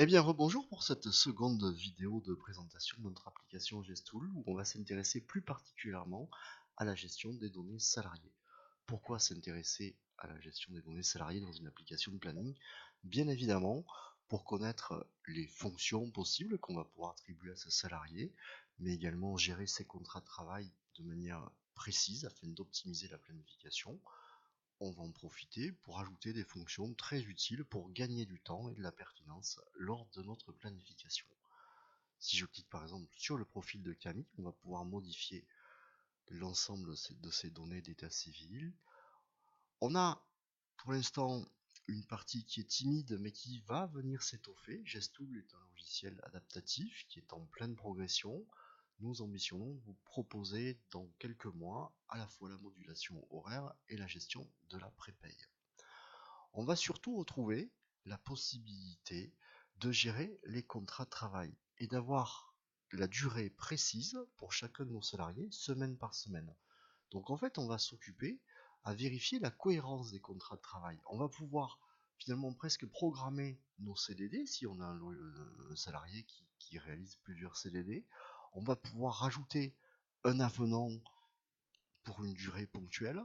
Eh bien, rebonjour pour cette seconde vidéo de présentation de notre application Gestool où on va s'intéresser plus particulièrement à la gestion des données salariées. Pourquoi s'intéresser à la gestion des données salariées dans une application de planning? Bien évidemment, pour connaître les fonctions possibles qu'on va pouvoir attribuer à ce salarié, mais également gérer ses contrats de travail de manière précise afin d'optimiser la planification. On va en profiter pour ajouter des fonctions très utiles pour gagner du temps et de la pertinence lors de notre planification. Si je clique par exemple sur le profil de Camille, on va pouvoir modifier l'ensemble de ces données d'état civil. On a pour l'instant une partie qui est timide mais qui va venir s'étoffer. Gestool est un logiciel adaptatif qui est en pleine progression. Nous ambitionnons de vous proposer dans quelques mois à la fois la modulation horaire et la gestion de la prépaye. On va surtout retrouver la possibilité de gérer les contrats de travail et d'avoir la durée précise pour chacun de nos salariés, semaine par semaine. Donc en fait, on va s'occuper à vérifier la cohérence des contrats de travail. On va pouvoir finalement presque programmer nos CDD si on a un salarié qui réalise plusieurs CDD. On va pouvoir rajouter un avenant pour une durée ponctuelle,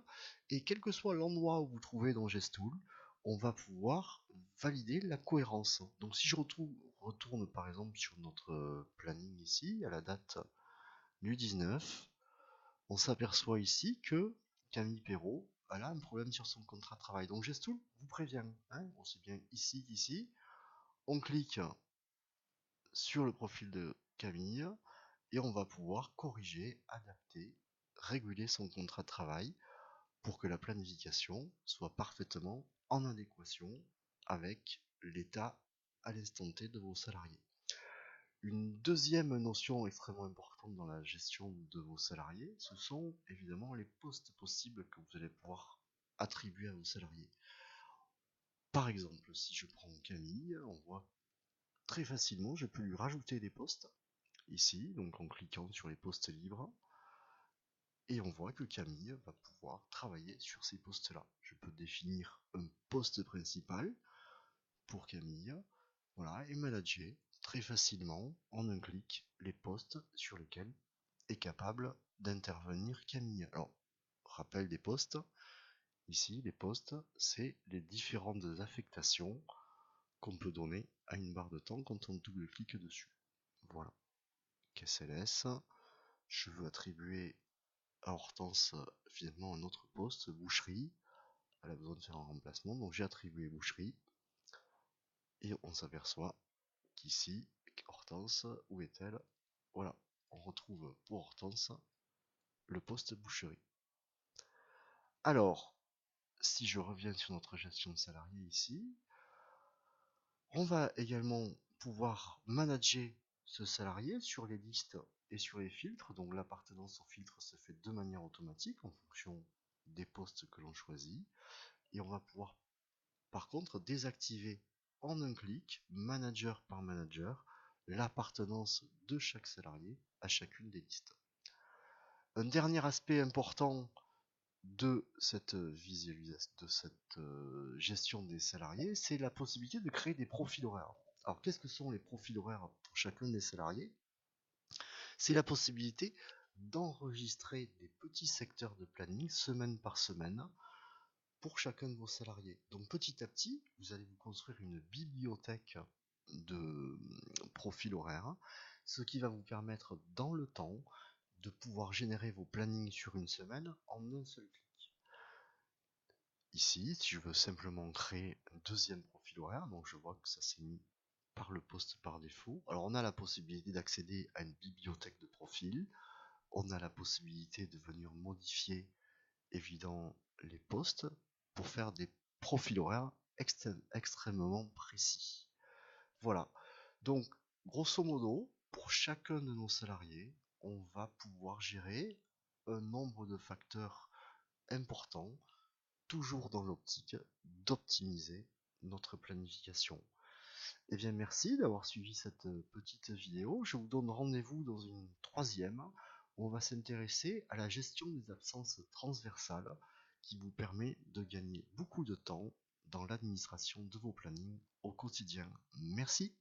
et quel que soit l'endroit où vous trouvez dans Gestool, on va pouvoir valider la cohérence. Donc si je retourne par exemple sur notre planning ici, à la date du 19, on s'aperçoit ici que Camille Perrault a un problème sur son contrat de travail. Donc Gestool vous prévient, hein, aussi bien ici qu'ici. On clique sur le profil de Camille et on va pouvoir corriger, adapter, réguler son contrat de travail pour que la planification soit parfaitement en adéquation avec l'état à l'instant T de vos salariés. Une deuxième notion extrêmement importante dans la gestion de vos salariés, ce sont évidemment les postes possibles que vous allez pouvoir attribuer à vos salariés. Par exemple, si je prends Camille, on voit très facilement, je peux lui rajouter des postes ici, donc en cliquant sur les postes libres. Et on voit que Camille va pouvoir travailler sur ces postes-là. Je peux définir un poste principal pour Camille, voilà, et manager très facilement, en un clic, les postes sur lesquels est capable d'intervenir Camille. Alors, rappel des postes, ici, les postes, c'est les différentes affectations qu'on peut donner à une barre de temps quand on double-clique dessus. Voilà. Caisse LS, je veux attribuer à Hortense finalement un autre poste, boucherie. Elle a besoin de faire un remplacement, donc j'ai attribué boucherie. Et on s'aperçoit qu'ici, Hortense, où est-elle? Voilà, on retrouve pour Hortense le poste boucherie. Alors, si je reviens sur notre gestion de salariés ici, on va également pouvoir manager ce salarié sur les listes et sur les filtres. Donc l'appartenance au filtre se fait de manière automatique en fonction des postes que l'on choisit. Et on va pouvoir par contre désactiver en un clic, manager par manager, l'appartenance de chaque salarié à chacune des listes. Un dernier aspect important de cette visualisation, de cette gestion des salariés, c'est la possibilité de créer des profils horaires. Alors qu'est-ce que sont les profils horaires pour chacun des salariés? C'est la possibilité d'enregistrer des petits secteurs de planning semaine par semaine pour chacun de vos salariés. Donc petit à petit, vous allez vous construire une bibliothèque de profils horaires, ce qui va vous permettre dans le temps de pouvoir générer vos plannings sur une semaine en un seul clic. Ici, si je veux simplement créer un deuxième profil horaire, donc je vois que ça s'est mis par le poste par défaut. Alors on a la possibilité d'accéder à une bibliothèque de profils, on a la possibilité de venir modifier évidemment les postes pour faire des profils horaires extrêmement précis. Voilà, donc grosso modo, pour chacun de nos salariés, on va pouvoir gérer un nombre de facteurs importants, toujours dans l'optique d'optimiser notre planification. Eh bien merci d'avoir suivi cette petite vidéo. Je vous donne rendez-vous dans une troisième où on va s'intéresser à la gestion des absences transversales qui vous permet de gagner beaucoup de temps dans l'administration de vos plannings au quotidien. Merci.